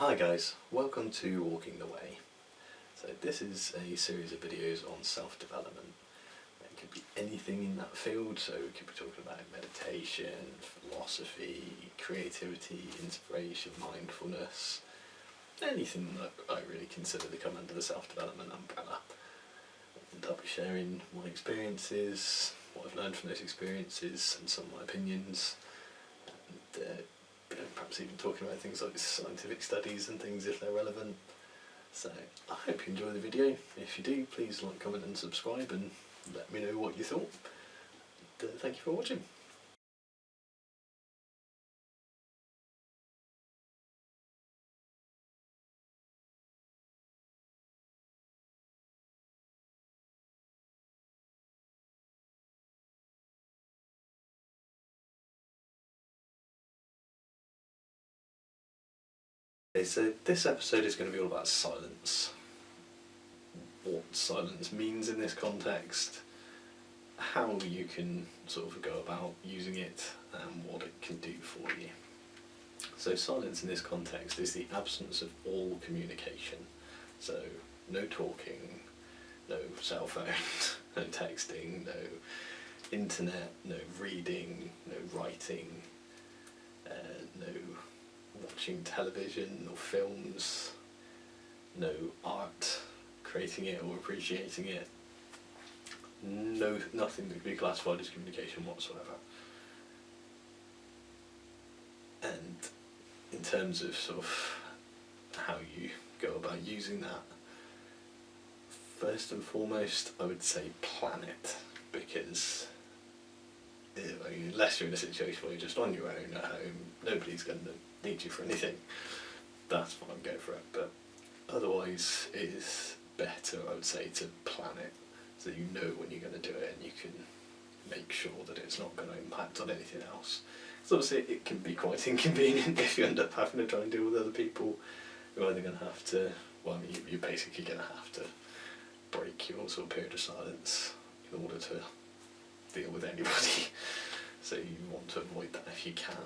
Hi guys, welcome to Walking the Way. So this is a series of videos on self-development. It could be anything in that field, so we could be talking about meditation, philosophy, creativity, inspiration, mindfulness, anything that I really consider to come under the self-development umbrella. And I'll be sharing my experiences, what I've learned from those experiences, and some of my opinions. And, perhaps even talking about things like scientific studies and things if they're relevant. So I hope you enjoy the video. If you do, please like, comment and subscribe and let me know what you thought. And, thank you for watching. Okay, so this episode is going to be all about silence. What silence means in this context, how you can sort of go about using it, and what it can do for you. So silence in this context is the absence of all communication. So no talking, no cell phone, no texting, no internet, no reading, no writing, no watching television or films, no art, creating it or appreciating it, nothing that could be classified as communication whatsoever. And in terms of sort of how you go about using that, first and foremost I would say plan it, because unless you're in a situation where you're just on your own at home, nobody's going to need you for anything, that's fine, go for it. But otherwise it is better, I would say, to plan it so you know when you're going to do it and you can make sure that it's not going to impact on anything else. So obviously it can be quite inconvenient if you end up having to try and deal with other people. You're either going to have to, well, you're basically going to have to break your sort of period of silence in order to deal with anybody. So you want to avoid that if you can.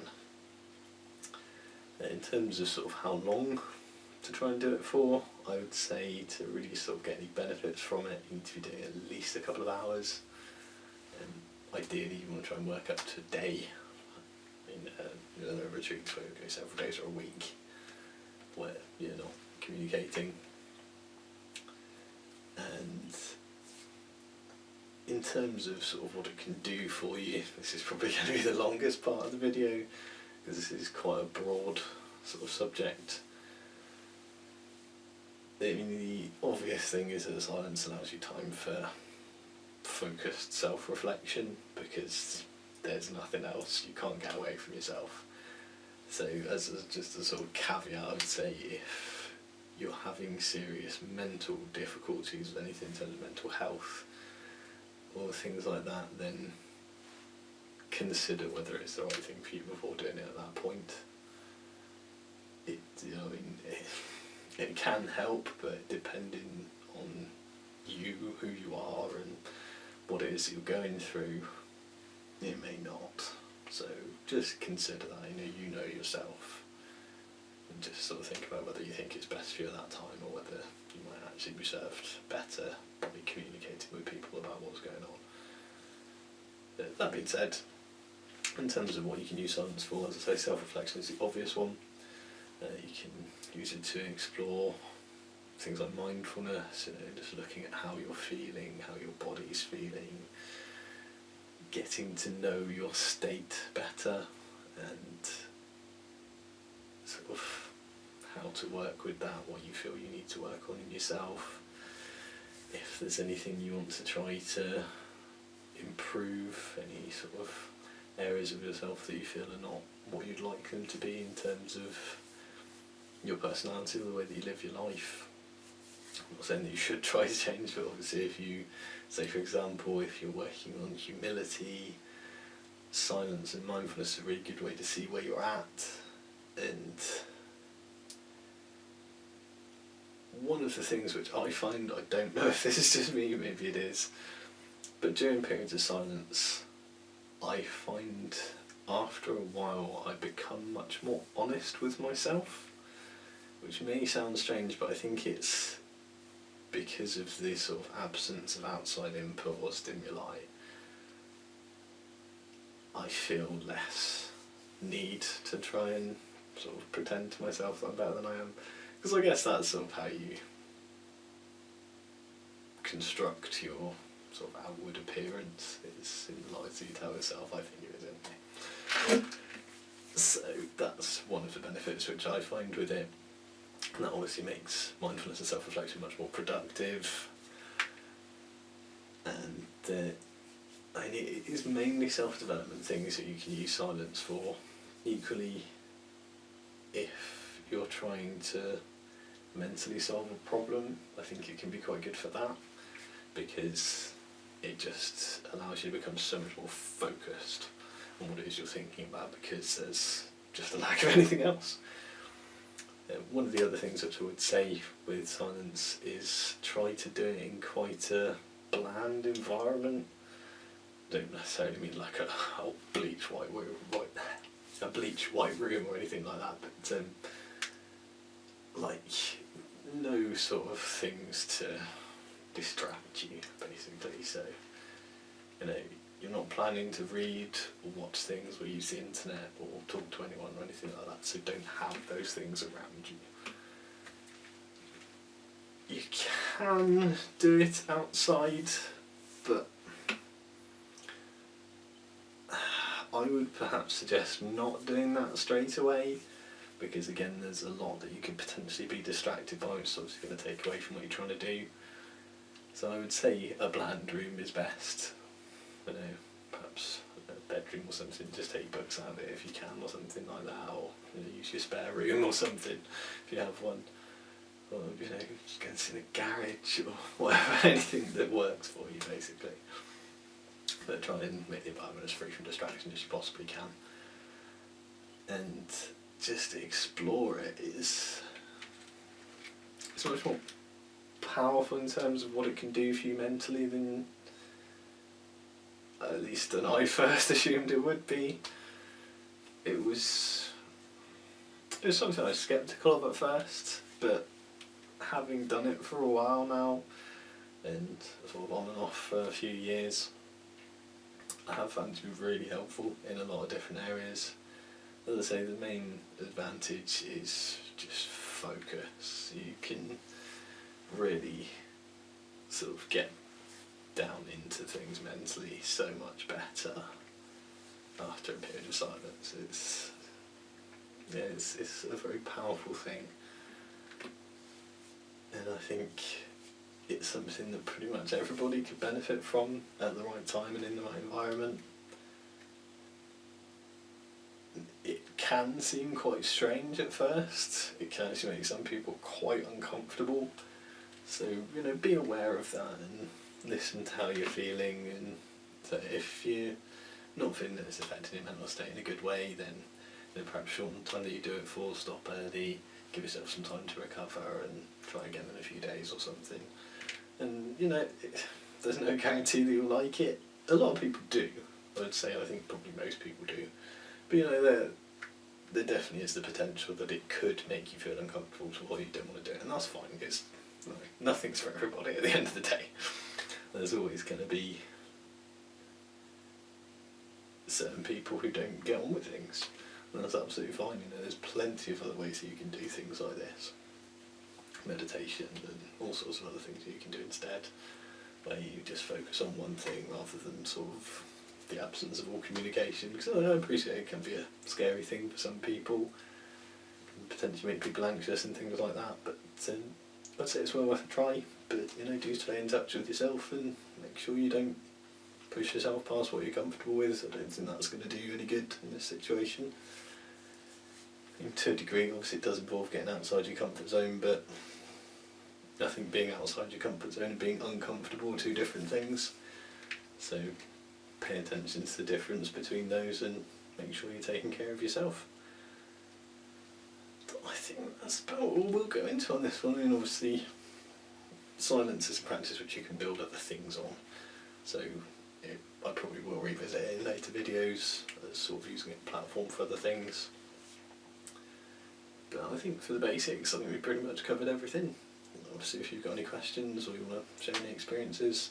In terms of sort of how long to try and do it for, I would say to really sort of get any benefits from it, you need to be doing at least a couple of hours. Ideally you want to try and work up to a day. There are retreats where you go several days or a week where you're not communicating. And in terms of sort of what it can do for you, this is probably going to be the longest part of the video because this is quite a broad sort of subject. I mean, the obvious thing is that silence allows you time for focused self-reflection, because there's nothing else, you can't get away from yourself. So as just a sort of caveat, I would say if you're having serious mental difficulties with anything in terms of mental health or things like that, then consider whether it's the right thing for you before doing it at that point. It can help, but depending on you, who you are and what it is that you're going through, it may not. So just consider that, you know yourself, and just sort of think about whether you think it's best for you at that time or whether you might actually be served better by communicating with people about what's going on. That being said, in terms of what you can use silence for, as I say, self-reflection is the obvious one. You can use it to explore things like mindfulness, just looking at how you're feeling, how your body's feeling, getting to know your state better, and sort of how to work with that, what you feel you need to work on in yourself. If there's anything you want to try to improve, any sort of areas of yourself that you feel are not what you'd like them to be in terms of your personality, the way that you live your life. I'm not saying that you should try to change, but obviously if you, say for example, if you're working on humility, silence and mindfulness is a really good way to see where you're at. And one of the things which I find, I don't know if this is just me, maybe it is, but during periods of silence, I find after a while I become much more honest with myself, which may sound strange, but I think it's because of the sort of absence of outside input or stimuli, I feel less need to try and sort of pretend to myself that I'm better than I am. Because I guess that's sort of how you construct your sort of outward appearance, is in the lies that you tell yourself, I think it is anyway. So that's one of the benefits which I find with it. And that obviously makes mindfulness and self-reflection much more productive. And I mean, it is mainly self-development things that you can use silence for. Equally, if you're trying to mentally solve a problem, I think it can be quite good for that, because it just allows you to become so much more focused on what it is you're thinking about, because there's just a lack of anything else. One of the other things that I would say with silence is try to do it in quite a bland environment. Don't necessarily mean like a bleach white room, a bleach white room or anything like that, but like no sort of things to distract you, basically. So, you know, you're not planning to read or watch things or use the internet or talk to anyone or anything like that, so don't have those things around you. You can do it outside, but I would perhaps suggest not doing that straight away, because again there's a lot that you could potentially be distracted by, which is obviously going to take away from what you're trying to do. So I would say a bland room is best. You know, perhaps a bedroom or something, just take books out of it if you can, or something like that, or you know, use your spare room or something if you have one, or you know, just go and sit in a garage or whatever, anything that works for you basically. But try and make the environment as free from distraction as you possibly can, and just explore it. It's much more powerful in terms of what it can do for you mentally than at least than I first assumed it would be. It was something I was sceptical of at first, but having done it for a while now, and sort of on and off for a few years, I have found it to be really helpful in a lot of different areas. As I say, the main advantage is just focus. You can really sort of get down into things mentally so much better after a period of silence. It's a very powerful thing, and I think it's something that pretty much everybody could benefit from at the right time and in the right environment. It can seem quite strange at first. It can actually make some people quite uncomfortable. So, you know, be aware of that and listen to how you're feeling, and so if you're not feeling that it's affecting your mental state in a good way, then you know, perhaps shorten the time that you do it for, stop early, give yourself some time to recover and try again in a few days or something. And you know, there's no guarantee that you'll like it. A lot of people do, I would say. I think probably most people do. But you know, there definitely is the potential that it could make you feel uncomfortable to what you don't want to do, and that's fine. It's nothing's for everybody at the end of the day. There's always going to be certain people who don't get on with things, and that's absolutely fine. You know, there's plenty of other ways that you can do things like this, meditation and all sorts of other things that you can do instead, where you just focus on one thing rather than sort of the absence of all communication, because I appreciate it can be a scary thing for some people, can potentially make people anxious and things like that, but I'd say it's well worth a try. But you know, do stay in touch with yourself and make sure you don't push yourself past what you're comfortable with. I don't think that's going to do you any good in this situation. To a degree, obviously it does involve getting outside your comfort zone, but I think being outside your comfort zone and being uncomfortable are two different things. So pay attention to the difference between those and make sure you're taking care of yourself. I think that's about all we'll go into on this one. I mean, obviously silence is a practice which you can build other things on, so I probably will revisit it in later videos as sort of using it as a platform for other things. But I think for the basics, I think we pretty much covered everything. Obviously, if you've got any questions or you want to share any experiences,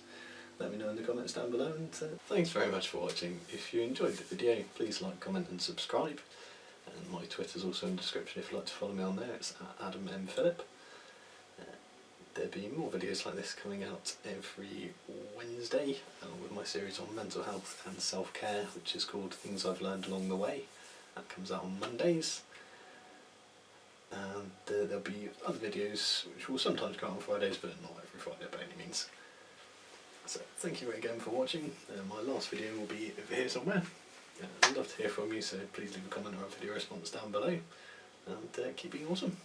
let me know in the comments down below. And thanks very much for watching. If you enjoyed the video, please like, comment and subscribe. And my Twitter's also in the description if you'd like to follow me on there. It's @AdamMPhillip. There'll be more videos like this coming out every Wednesday with my series on mental health and self-care, which is called Things I've Learned Along the Way. That comes out on Mondays. And there'll be other videos which will sometimes come out on Fridays, but not every Friday by any means. So thank you again for watching. My last video will be over here somewhere. I'd love to hear from you, so please leave a comment or a video response down below. And keep being awesome.